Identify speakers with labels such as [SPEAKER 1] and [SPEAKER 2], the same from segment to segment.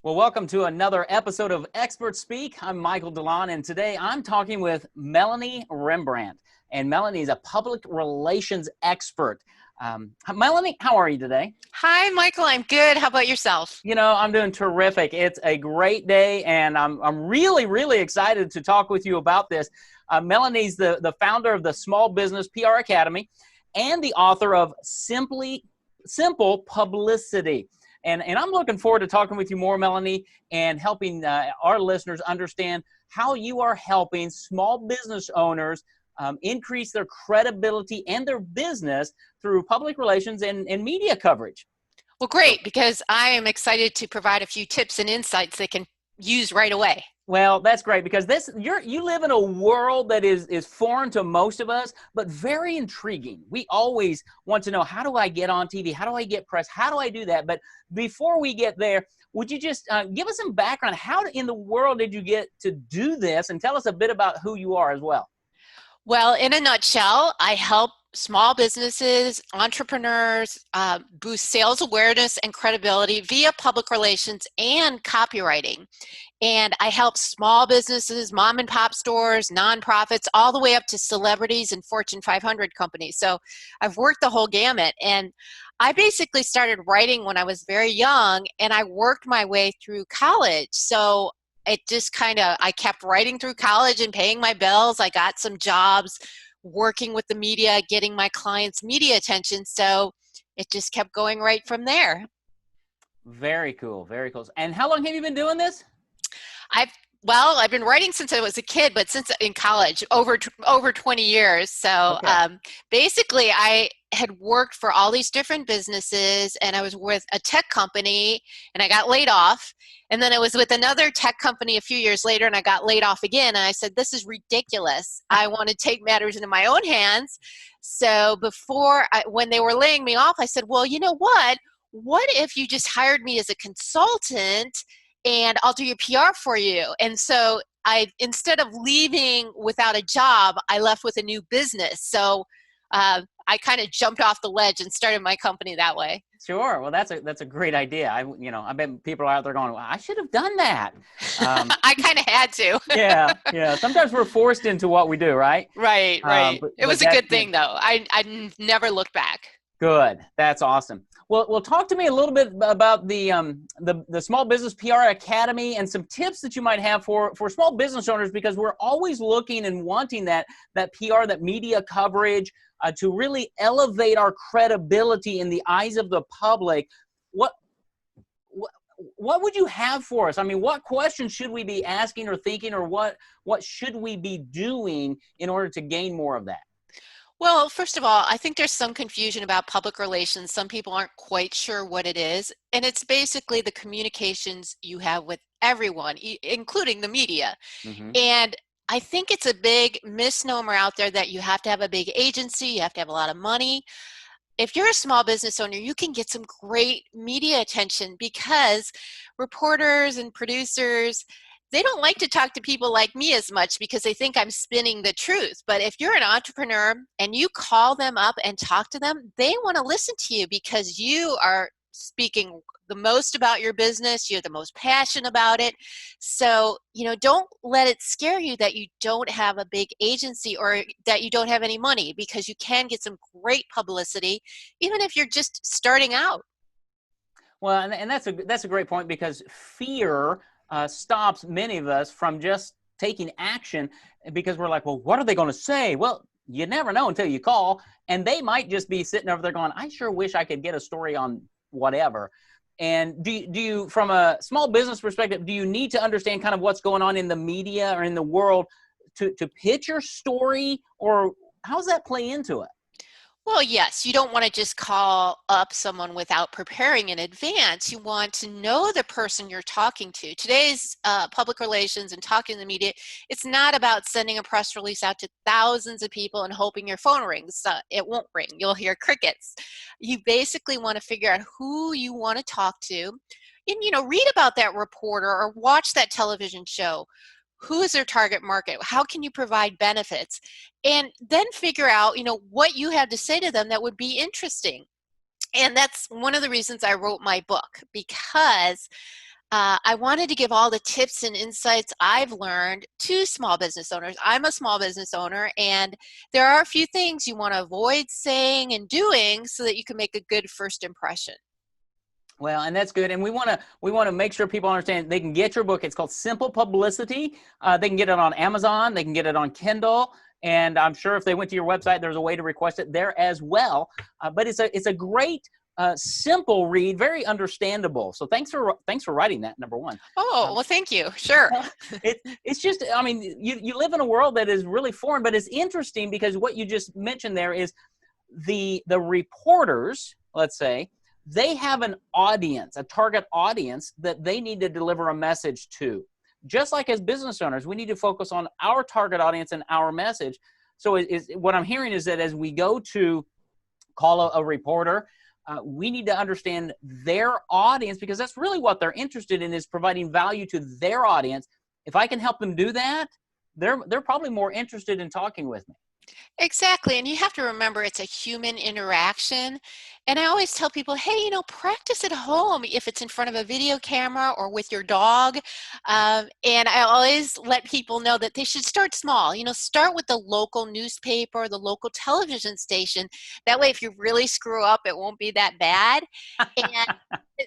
[SPEAKER 1] Well, welcome to another episode of Expert Speak. I'm Michael DeLon, and today I'm talking with Melanie Rembrandt. And Melanie is a public relations expert. Melanie, how are you today?
[SPEAKER 2] Hi, Michael. I'm good. How about yourself?
[SPEAKER 1] I'm doing terrific. It's a great day, and I'm really excited to talk with you about this. Melanie's the founder of the Small Business PR Academy and the author of Simple Publicity. And I'm looking forward to talking with you more, Melanie, and helping our listeners understand how you are helping small business owners increase their credibility and their business through public relations and media coverage.
[SPEAKER 2] Well, great, because I am excited to provide a few tips and insights they can use right away.
[SPEAKER 1] Well, that's great because you live in a world that is foreign to most of us, but very intriguing. We always want to know, how do I get on TV? How do I get press? How do I do that? But before we get there, would you just give us some background? How in the world did you get to do this? And tell us a bit about who you are as well.
[SPEAKER 2] Well, in a nutshell, I help small businesses, entrepreneurs boost sales awareness and credibility via public relations and copywriting. And I help small businesses, mom and pop stores, nonprofits, all the way up to celebrities and Fortune 500 companies. So I've worked the whole gamut. And I basically started writing when I was very young, and I worked my way through college. So it just I kept writing through college and paying my bills. I got some jobs working with the media, getting my clients media attention. So it just kept going right from there.
[SPEAKER 1] Very cool. Very cool. And how long have you been doing this?
[SPEAKER 2] I've been writing since I was a kid, but since in college, over 20 years. So
[SPEAKER 1] Okay.
[SPEAKER 2] basically, I had worked for all these different businesses, and I was with a tech company, and I got laid off. And then I was with another tech company a few years later, and I got laid off again. And I said, this is ridiculous. I want to take matters into my own hands. So when they were laying me off, I said, well, you know what? What if you just hired me as a consultant, and I'll do your PR for you? And so instead of leaving without a job, I left with a new business. So I kind of jumped off the ledge and started my company that way.
[SPEAKER 1] Sure. Well, that's a great idea. I bet people are out there going, well, I should have done that.
[SPEAKER 2] I kind of had to.
[SPEAKER 1] Yeah. Sometimes we're forced into what we do, right?
[SPEAKER 2] Right. It was a good thing, though. I never looked back.
[SPEAKER 1] Good. That's awesome. Well, talk to me a little bit about the Small Business PR Academy and some tips that you might have for small business owners, because we're always looking and wanting that PR, that media coverage to really elevate our credibility in the eyes of the public. What would you have for us? I mean, what questions should we be asking or thinking, or what should we be doing in order to gain more of that?
[SPEAKER 2] Well, first of all, I think there's some confusion about public relations. Some people aren't quite sure what it is. And it's basically the communications you have with everyone, including the media.
[SPEAKER 1] Mm-hmm.
[SPEAKER 2] And I think it's a big misnomer out there that you have to have a big agency, you have to have a lot of money. If you're a small business owner, you can get some great media attention, because reporters and producers, they don't like to talk to people like me as much because they think I'm spinning the truth. But if you're an entrepreneur and you call them up and talk to them, they want to listen to you because you are speaking the most about your business. You're the most passionate about it. So, don't let it scare you that you don't have a big agency or that you don't have any money, because you can get some great publicity even if you're just starting out.
[SPEAKER 1] Well, and that's a great point, because fear stops many of us from just taking action, because we're like, well, what are they going to say? Well, you never know until you call, and they might just be sitting over there going, I sure wish I could get a story on whatever. And do you, from a small business perspective, do you need to understand kind of what's going on in the media or in the world to pitch your story, or how does that play into it?
[SPEAKER 2] Well, yes, you don't want to just call up someone without preparing in advance. You want to know the person you're talking to. Today's public relations and talking to the media, it's not about sending a press release out to thousands of people and hoping your phone rings. It won't ring. You'll hear crickets. You basically want to figure out who you want to talk to, and read about that reporter or watch that television show. Who is their target market? How can you provide benefits? And then figure out, what you have to say to them that would be interesting. And that's one of the reasons I wrote my book, because I wanted to give all the tips and insights I've learned to small business owners. I'm a small business owner, and there are a few things you want to avoid saying and doing so that you can make a good first impression.
[SPEAKER 1] Well, and that's good. And we want to make sure people understand they can get your book. It's called Simple Publicity. They can get it on Amazon. They can get it on Kindle. And I'm sure if they went to your website, there's a way to request it there as well. But it's a great, simple read, very understandable. So thanks for writing that, number one.
[SPEAKER 2] Oh, well, thank you. Sure.
[SPEAKER 1] It's just, I mean, you live in a world that is really foreign, but it's interesting because what you just mentioned there is the reporters, let's say, they have an audience, a target audience that they need to deliver a message to. Just like as business owners, we need to focus on our target audience and our message. So what I'm hearing is that as we go to call a reporter, we need to understand their audience, because that's really what they're interested in, is providing value to their audience. If I can help them do that, they're probably more interested in talking with me.
[SPEAKER 2] Exactly. And you have to remember it's a human interaction. And I always tell people, hey, practice at home if it's in front of a video camera or with your dog. And I always let people know that they should start small. Start with the local newspaper, the local television station. That way, if you really screw up, it won't be that bad. And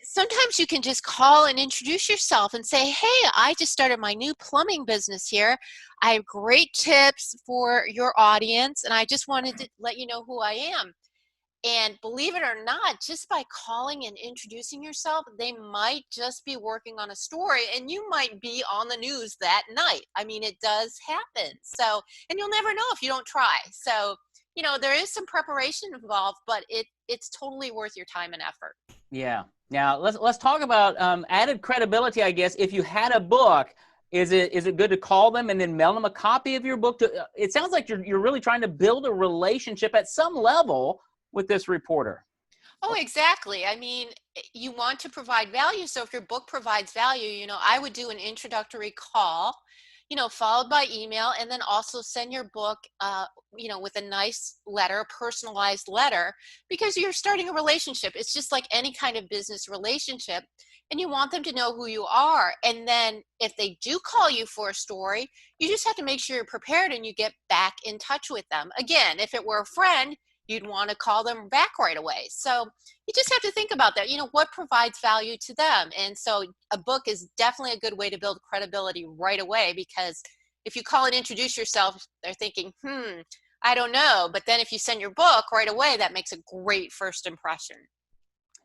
[SPEAKER 2] sometimes you can just call and introduce yourself and say, hey, I just started my new plumbing business here. I have great tips for your audience, and I just wanted to let you know who I am. And believe it or not, just by calling and introducing yourself, they might just be working on a story, and you might be on the news that night. I mean, it does happen. So, and you'll never know if you don't try. So, there is some preparation involved, but it's totally worth your time and effort.
[SPEAKER 1] Yeah. Now let's talk about added credibility, I guess. If you had a book, is it good to call them and then mail them a copy of your book? It sounds like you're really trying to build a relationship at some level with this reporter.
[SPEAKER 2] Oh, exactly. I mean, you want to provide value. So if your book provides value, I would do an introductory call, followed by email, and then also send your book, with a nice letter, a personalized letter, because you're starting a relationship. It's just like any kind of business relationship, and you want them to know who you are. And then if they do call you for a story, you just have to make sure you're prepared and you get back in touch with them. Again, if it were a friend, you'd want to call them back right away. So you just have to think about that, what provides value to them. And so a book is definitely a good way to build credibility right away, because if you call and introduce yourself, they're thinking, I don't know. But then if you send your book right away, that makes a great first impression.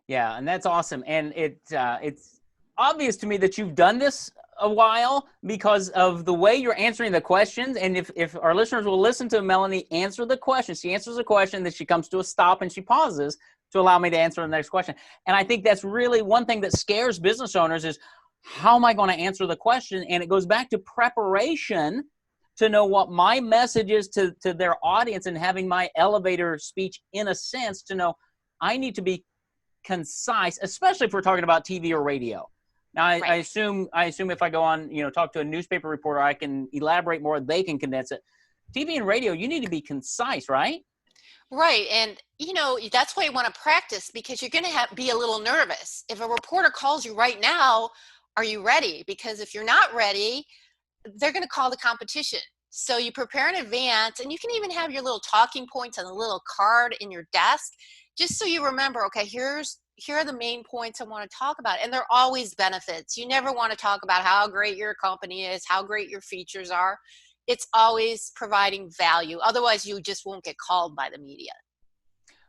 [SPEAKER 1] Yeah, and that's awesome. And it's obvious to me that you've done this a while because of the way you're answering the questions. And if our listeners will listen to Melanie answer the question, she answers a question, then she comes to a stop and she pauses to allow me to answer the next question. And I think that's really one thing that scares business owners is, how am I going to answer the question? And it goes back to preparation, to know what my message is to their audience, and having my elevator speech, in a sense, to know I need to be concise, especially if we're talking about TV or radio. Now, I assume if I go on, talk to a newspaper reporter, I can elaborate more. They can condense it. TV and radio, you need to be concise, right?
[SPEAKER 2] Right. And, that's why you want to practice, because you're going to be a little nervous. If a reporter calls you right now, are you ready? Because if you're not ready, they're going to call the competition. So you prepare in advance, and you can even have your little talking points on a little card in your desk, just so you remember, okay, here are the main points I want to talk about. And there are always benefits. You never want to talk about how great your company is, how great your features are. It's always providing value. Otherwise, you just won't get called by the media.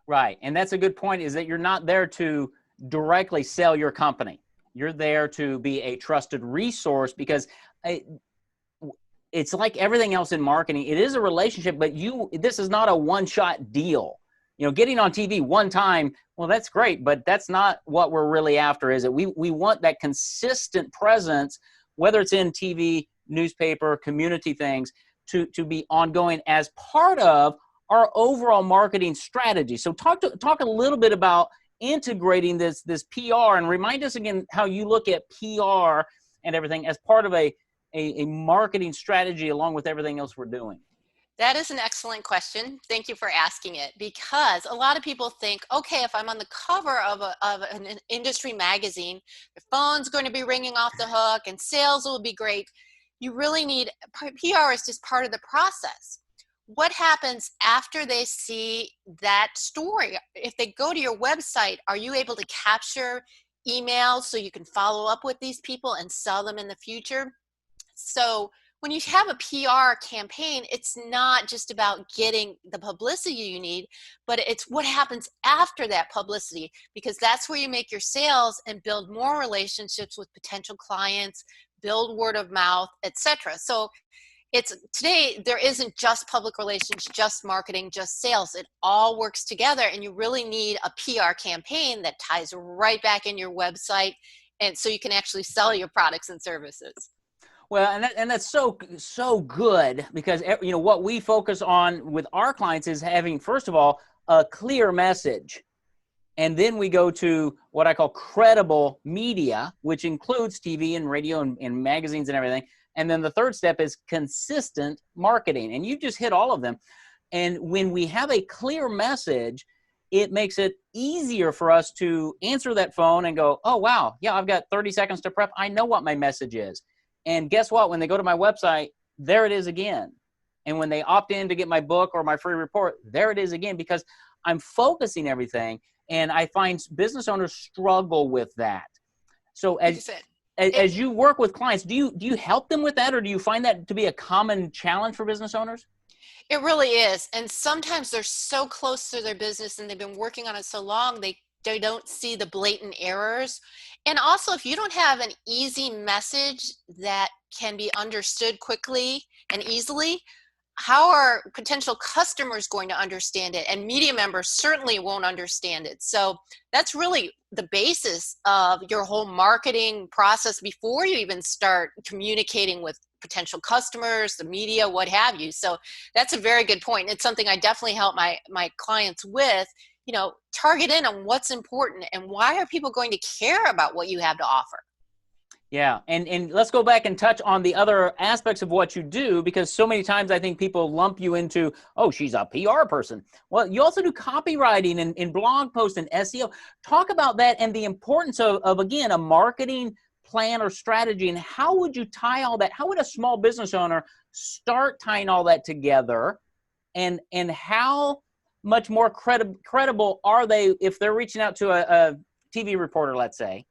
[SPEAKER 1] Right. And that's a good point, is that you're not there to directly sell your company. You're there to be a trusted resource, because it's like everything else in marketing. It is a relationship, but this is not a one-shot deal. Getting on TV one time, well, that's great, but that's not what we're really after, is it? We want that consistent presence, whether it's in TV, newspaper, community things, to be ongoing as part of our overall marketing strategy. So talk a little bit about integrating this PR, and remind us again how you look at PR and everything as part of a marketing strategy along with everything else we're doing.
[SPEAKER 2] That is an excellent question. Thank you for asking it, because a lot of people think, okay, if I'm on the cover of, an industry magazine, the phone's going to be ringing off the hook and sales will be great. You really need, PR is just part of the process. What happens after they see that story? If they go to your website, are you able to capture emails so you can follow up with these people and sell them in the future? So when you have a PR campaign, it's not just about getting the publicity you need, but it's what happens after that publicity, because that's where you make your sales and build more relationships with potential clients, build word of mouth, etc. So it's today, there isn't just public relations, just marketing, just sales. It all works together, and you really need a PR campaign that ties right back in your website, and so you can actually sell your products and services.
[SPEAKER 1] Well, and that's so good, because what we focus on with our clients is having, first of all, a clear message. And then we go to what I call credible media, which includes TV and radio and magazines and everything. And then the third step is consistent marketing. And you just hit all of them. And when we have a clear message, it makes it easier for us to answer that phone and go, oh, wow, yeah, I've got 30 seconds to prep. I know what my message is. And guess what? When they go to my website, there it is again. And when they opt in to get my book or my free report, there it is again, because I'm focusing everything. And I find business owners struggle with that. So as you work with clients, do you help them with that, or do you find that to be a common challenge for business owners?
[SPEAKER 2] It really is. And sometimes they're so close to their business and they've been working on it so long, they don't see the blatant errors. And also, if you don't have an easy message that can be understood quickly and easily, how are potential customers going to understand it? And media members certainly won't understand it. So that's really the basis of your whole marketing process before you even start communicating with potential customers, the media, what have you. So that's a very good point. It's something I definitely help my clients with. Target in on what's important and why are people going to care about what you have to offer.
[SPEAKER 1] Yeah, and let's go back and touch on the other aspects of what you do, because so many times I think people lump you into, oh, she's a PR person. Well, you also do copywriting and blog posts and SEO. Talk about that and the importance of again, a marketing plan or strategy, and how would you tie all that? How would a small business owner start tying all that together, and how much more credible are they if they're reaching out to a TV reporter, let's say,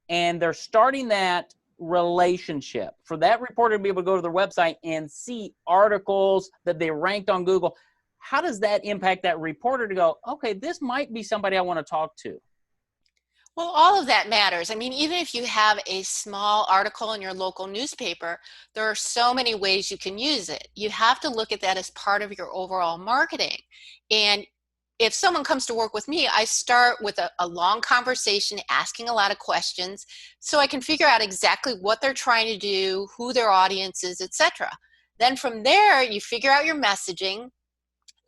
[SPEAKER 1] and they're starting that relationship for that reporter to be able to go to their website and see articles that they ranked on Google? How does that impact that reporter to go, okay, this might be somebody I want to talk to?
[SPEAKER 2] Well, all of that matters. I mean, even if you have a small article in your local newspaper, there are so many ways you can use it. You have to look at that as part of your overall marketing. And if someone comes to work with me, I start with a long conversation, asking a lot of questions, so I can figure out exactly what they're trying to do, who their audience is, etc. Then from there, you figure out your messaging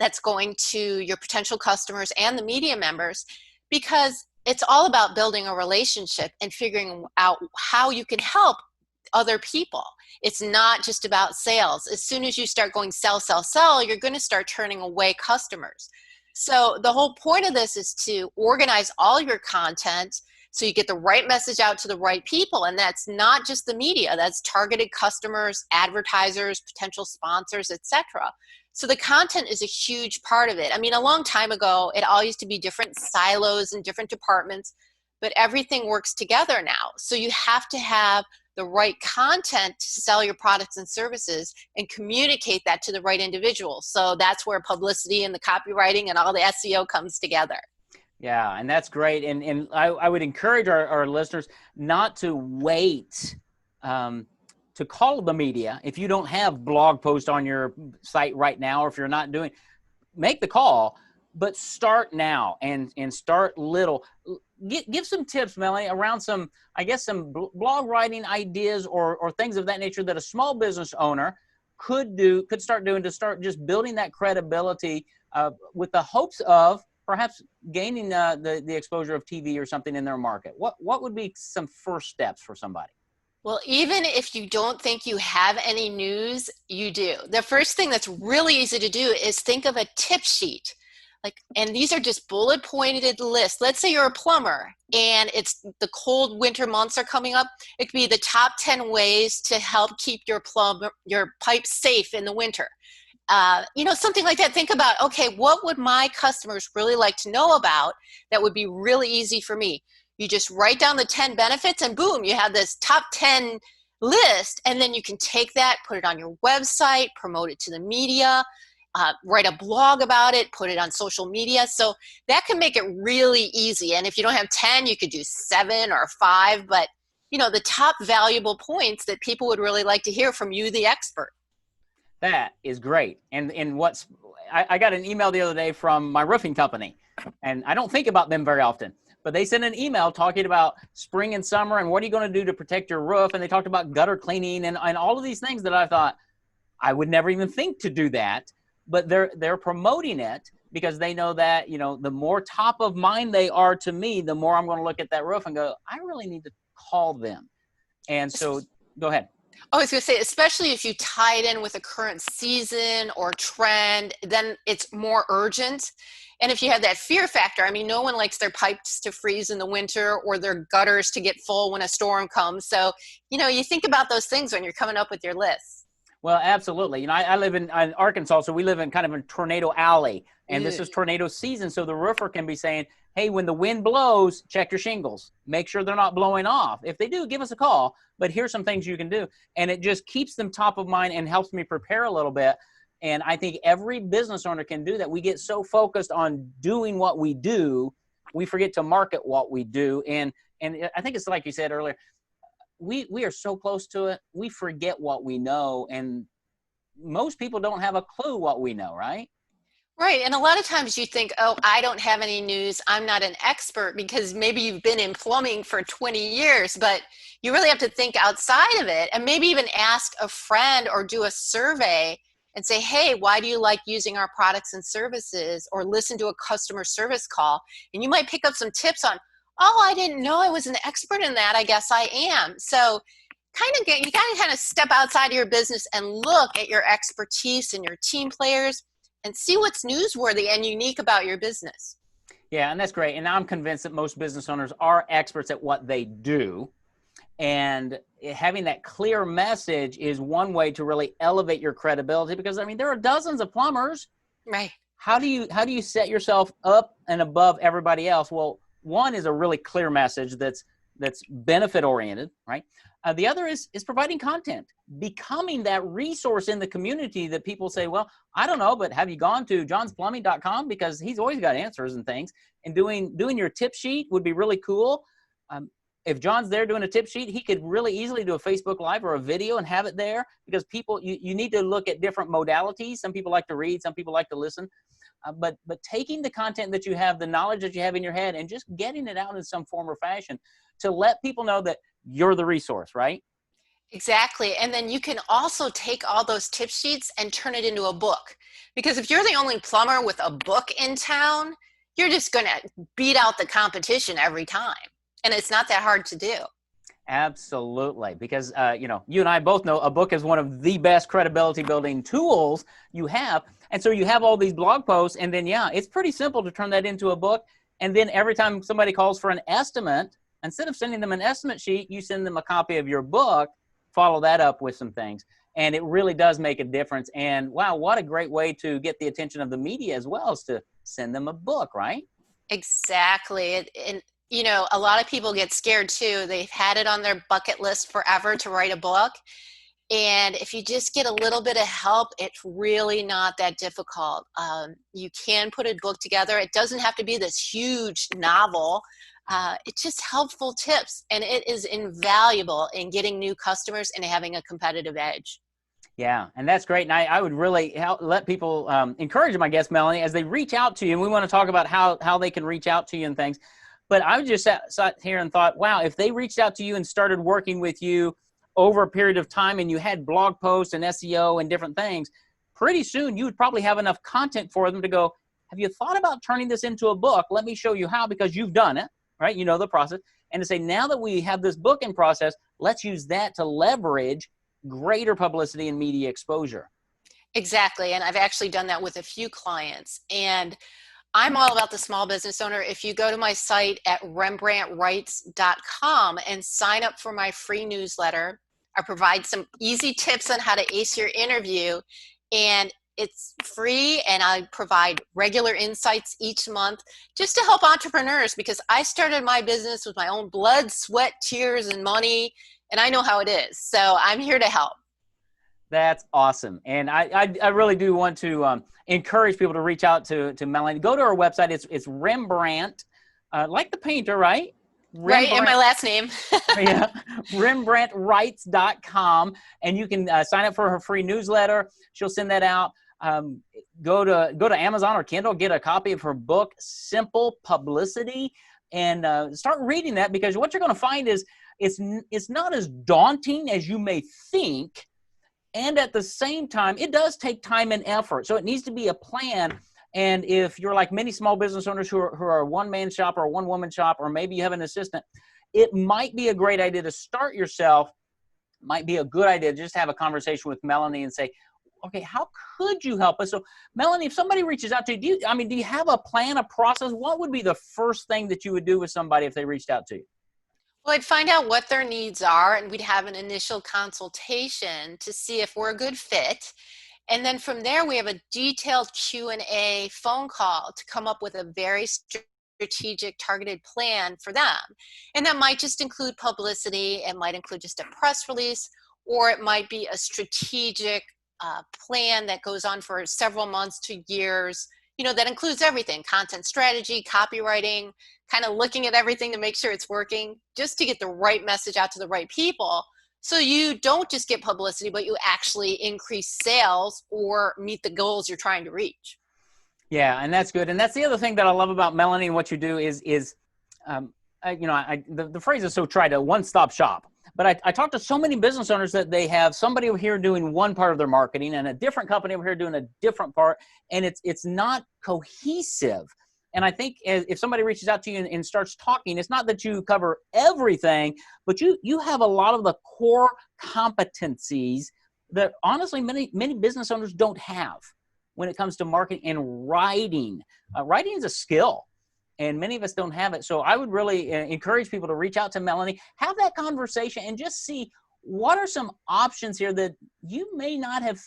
[SPEAKER 2] that's going to your potential customers and the media members, because it's all about building a relationship and figuring out how you can help other people. It's not just about sales. As soon as you start going sell, sell, sell, you're going to start turning away customers. So the whole point of this is to organize all your content so you get the right message out to the right people. And that's not just the media, that's targeted customers, advertisers, potential sponsors, etc. So the content is a huge part of it. I mean, a long time ago, it all used to be different silos and different departments, but everything works together now. So you have to have the right content to sell your products and services and communicate that to the right individuals. So that's where publicity and the copywriting and all the SEO comes together.
[SPEAKER 1] Yeah, and that's great. And I would encourage our listeners not to wait to call the media. If you don't have blog posts on your site right now, or if you're not doing, make the call, but start now and start little. Give some tips, Melanie, around some blog writing ideas or things of that nature that a small business owner could start doing to start just building that credibility with the hopes of perhaps gaining the exposure of TV or something in their market. What would be some first steps for somebody?
[SPEAKER 2] Well, even if you don't think you have any news, you do. The first thing that's really easy to do is think of a tip sheet. And these are just bullet pointed lists. Let's say you're a plumber and it's the cold winter months are coming up. It could be the top 10 ways to help keep your pipes safe in the winter. Something like that. Think about, okay, what would my customers really like to know about that would be really easy for me? You just write down the 10 benefits and boom, you have this top 10 list. And then you can take that, put it on your website, promote it to the media, write a blog about it, put it on social media. So that can make it really easy. And if you don't have 10, you could do 7 or 5. But, the top valuable points that people would really like to hear from you, the expert.
[SPEAKER 1] That is great. And I got an email the other day from my roofing company, and I don't think about them very often, but they sent an email talking about spring and summer and what are you going to do to protect your roof. And they talked about gutter cleaning and all of these things that I thought I would never even think to do that. But they're promoting it because they know that, the more top of mind they are to me, the more I'm going to look at that roof and go, I really need to call them. And so go ahead.
[SPEAKER 2] I was going to say, especially if you tie it in with a current season or trend, then it's more urgent. And if you have that fear factor, no one likes their pipes to freeze in the winter or their gutters to get full when a storm comes. So, you think about those things when you're coming up with your list.
[SPEAKER 1] Well, absolutely. I live in Arkansas, so we live in kind of a tornado alley, and this is tornado season. So the roofer can be saying, hey, when the wind blows, check your shingles. Make sure they're not blowing off. If they do, give us a call. But here's some things you can do. And it just keeps them top of mind and helps me prepare a little bit. And I think every business owner can do that. We get so focused on doing what we do, we forget to market what we do. And I think it's like you said earlier, we are so close to it, we forget what we know. And most people don't have a clue what we know, right?
[SPEAKER 2] Right. And a lot of times you think, oh, I don't have any news. I'm not an expert, because maybe you've been in plumbing for 20 years, but you really have to think outside of it and maybe even ask a friend or do a survey and say, hey, why do you like using our products and services? Or listen to a customer service call. And you might pick up some tips on, oh, I didn't know I was an expert in that. I guess I am. So you got to kind of step outside of your business and look at your expertise and your team players and see what's newsworthy and unique about your business.
[SPEAKER 1] Yeah, and that's great. And I'm convinced that most business owners are experts at what they do. And having that clear message is one way to really elevate your credibility, because there are dozens of plumbers.
[SPEAKER 2] Right.
[SPEAKER 1] How do you set yourself up and above everybody else? Well, one is a really clear message that's benefit oriented, right? The other is providing content, becoming that resource in the community that people say, well, I don't know, but have you gone to johnsplumbing.com? Because he's always got answers and things. And doing your tip sheet would be really cool. If John's there doing a tip sheet, he could really easily do a Facebook Live or a video and have it there, because people, you need to look at different modalities. Some people like to read, some people like to listen. But taking the content that you have, the knowledge that you have in your head, and just getting it out in some form or fashion to let people know that you're the resource, right?
[SPEAKER 2] Exactly. And then you can also take all those tip sheets and turn it into a book. Because if you're the only plumber with a book in town, you're just going to beat out the competition every time. And it's not that hard to do.
[SPEAKER 1] Absolutely. Because, you and I both know a book is one of the best credibility building tools you have. And so you have all these blog posts, and then, it's pretty simple to turn that into a book. And then every time somebody calls for an estimate, instead of sending them an estimate sheet, you send them a copy of your book, follow that up with some things. And it really does make a difference. And wow, what a great way to get the attention of the media as well, as to send them a book, right?
[SPEAKER 2] Exactly. And a lot of people get scared too. They've had it on their bucket list forever to write a book. And if you just get a little bit of help, it's really not that difficult. You can put a book together. It doesn't have to be this huge novel. It's just helpful tips, and it is invaluable in getting new customers and having a competitive edge.
[SPEAKER 1] Yeah, and that's great. And I would really let people encourage them, I guess, Melanie, as they reach out to you. And we want to talk about how they can reach out to you and things. But I just sat here and thought, wow, if they reached out to you and started working with you over a period of time, and you had blog posts and SEO and different things, pretty soon you would probably have enough content for them to go, have you thought about turning this into a book? Let me show you how, because you've done it, right? You know the process. And to say, now that we have this book in process, let's use that to leverage greater publicity and media exposure.
[SPEAKER 2] Exactly. And I've actually done that with a few clients. And I'm all about the small business owner. If you go to my site at rembrandtwrites.com and sign up for my free newsletter, I provide some easy tips on how to ace your interview. And it's free, and I provide regular insights each month just to help entrepreneurs, because I started my business with my own blood, sweat, tears, and money, and I know how it is. So I'm here to help.
[SPEAKER 1] That's awesome. And I really do want to encourage people to reach out to Melanie. Go to her website. It's Rembrandt, like the painter, right?
[SPEAKER 2] Right, and my last name.
[SPEAKER 1] Yeah, RembrandtWrites.com. And you can sign up for her free newsletter. She'll send that out. Go to Amazon or Kindle, get a copy of her book, Simple Publicity, and start reading that, because what you're going to find is it's not as daunting as you may think. And at the same time, it does take time and effort. So it needs to be a plan. And if you're like many small business owners who are a one-man shop or a one-woman shop, or maybe you have an assistant, it might be a great idea to start yourself. Might be a good idea to just have a conversation with Melanie and say, okay, how could you help us? So Melanie, if somebody reaches out to you, do you have a plan, a process? What would be the first thing that you would do with somebody if they reached out to you?
[SPEAKER 2] Well, I'd find out what their needs are, and we'd have an initial consultation to see if we're a good fit. And then from there, we have a detailed Q&A phone call to come up with a very strategic, targeted plan for them. And that might just include publicity, it might include just a press release, or it might be a strategic plan that goes on for several months to years. That includes everything: content strategy, copywriting, kind of looking at everything to make sure it's working, just to get the right message out to the right people. So you don't just get publicity, but you actually increase sales or meet the goals you're trying to reach.
[SPEAKER 1] Yeah, and that's good. And that's the other thing that I love about Melanie and what you do is the phrase is so tried, a one-stop shop. But I talk to so many business owners that they have somebody over here doing one part of their marketing and a different company over here doing a different part, and it's not cohesive. And I think if somebody reaches out to you and starts talking, it's not that you cover everything, but you have a lot of the core competencies that honestly many business owners don't have when it comes to marketing and writing. Writing is a skill, and many of us don't have it. So I would really encourage people to reach out to Melanie, have that conversation, and just see what are some options here that you may not have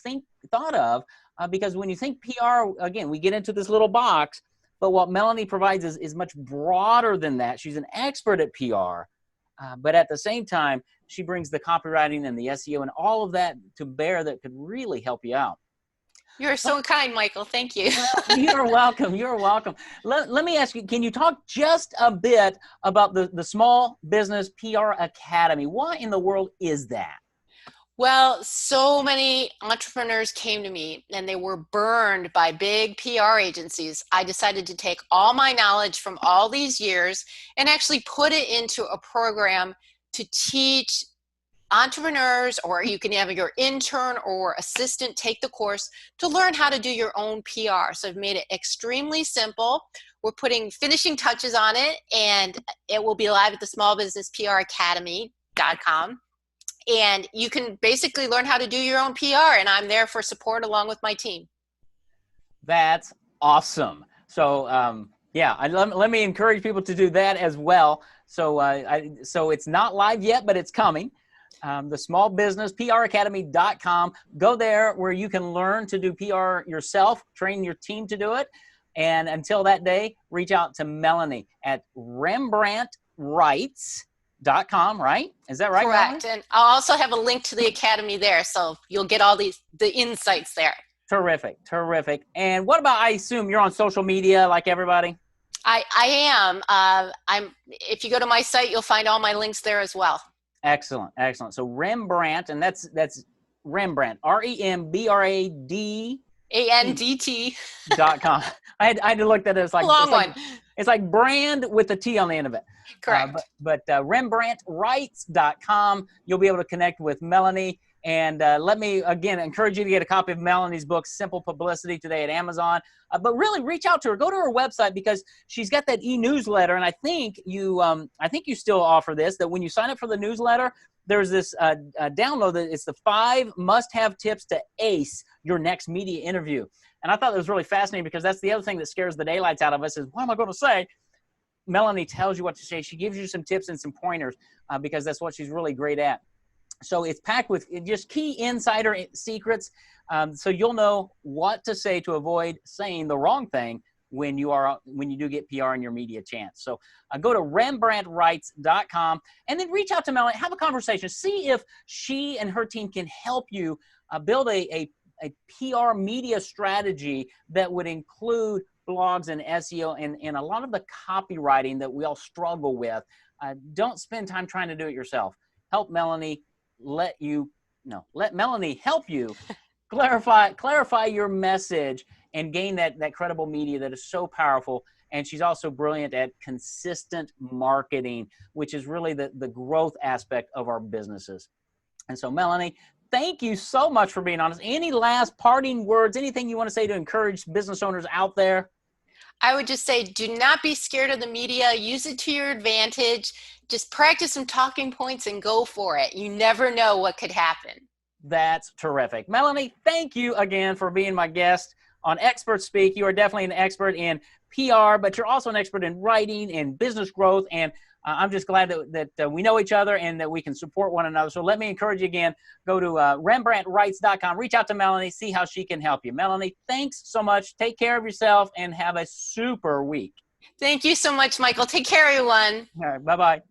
[SPEAKER 1] thought of. Because when you think PR, again, we get into this little box, but what Melanie provides is much broader than that. She's an expert at PR, but at the same time, she brings the copywriting and the SEO and all of that to bear that could really help you out.
[SPEAKER 2] You're so kind, Michael. Thank you.
[SPEAKER 1] Well, you're welcome. You're welcome. Let me ask you, can you talk just a bit about the Small Business PR Academy? What in the world is that?
[SPEAKER 2] Well, so many entrepreneurs came to me and they were burned by big PR agencies. I decided to take all my knowledge from all these years and actually put it into a program to teach entrepreneurs, or you can have your intern or assistant take the course to learn how to do your own PR. So I've made it extremely simple. We're putting finishing touches on it, and it will be live at the smallbusinesspracademy.com. And you can basically learn how to do your own PR, and I'm there for support along with my team.
[SPEAKER 1] That's awesome. So let me encourage people to do that as well. So so it's not live yet, but it's coming. The smallbusinesspracademy.com. Go there where you can learn to do PR yourself, train your team to do it. And until that day, reach out to Melanie at RembrandtWrites.com, right? Is that right?
[SPEAKER 2] Correct. Melanie? And I'll also have a link to the academy there, so you'll get all the insights there.
[SPEAKER 1] Terrific. And what about, I assume you're on social media like everybody?
[SPEAKER 2] I am. If you go to my site, you'll find all my links there as well.
[SPEAKER 1] Excellent. So Rembrandt, and that's Rembrandt, RembrandtAndt.com. I had to look that as like a long one. It's like brand with a T on the end of it.
[SPEAKER 2] Correct.
[SPEAKER 1] But RembrandtWrites.com, you'll be able to connect with Melanie And let me, again, encourage you to get a copy of Melanie's book, Simple Publicity, today at Amazon. But really reach out to her. Go to her website because she's got that e-newsletter. And I think you still offer this, that when you sign up for the newsletter, there's this download that it's the 5 must-have tips to ace your next media interview. And I thought that was really fascinating because that's the other thing that scares the daylights out of us is, what am I going to say? Melanie tells you what to say. She gives you some tips and some pointers because that's what she's really great at. So it's packed with just key insider secrets, so you'll know what to say to avoid saying the wrong thing when you do get PR in your media chance. So go to RembrandtWrites.com and then reach out to Melanie, have a conversation, see if she and her team can help you build a PR media strategy that would include blogs and SEO and a lot of the copywriting that we all struggle with. Don't spend time trying to do it yourself. Help Melanie. Let Melanie help you clarify your message and gain that credible media that is so powerful. And she's also brilliant at consistent marketing, which is really the growth aspect of our businesses. And so, Melanie, thank you so much for being honest. Any last parting words, anything you want to say to encourage business owners out there?
[SPEAKER 2] I would just say, do not be scared of the media. Use it to your advantage. Just practice some talking points and go for it. You never know what could happen.
[SPEAKER 1] That's terrific. Melanie, thank you again for being my guest on Expert Speak. You are definitely an expert in PR, but you're also an expert in writing and business growth. And I'm just glad that we know each other and that we can support one another. So let me encourage you again, go to RembrandtWrites.com, reach out to Melanie, see how she can help you. Melanie, thanks so much. Take care of yourself and have a super week.
[SPEAKER 2] Thank you so much, Michael. Take care, everyone.
[SPEAKER 1] All right, bye-bye.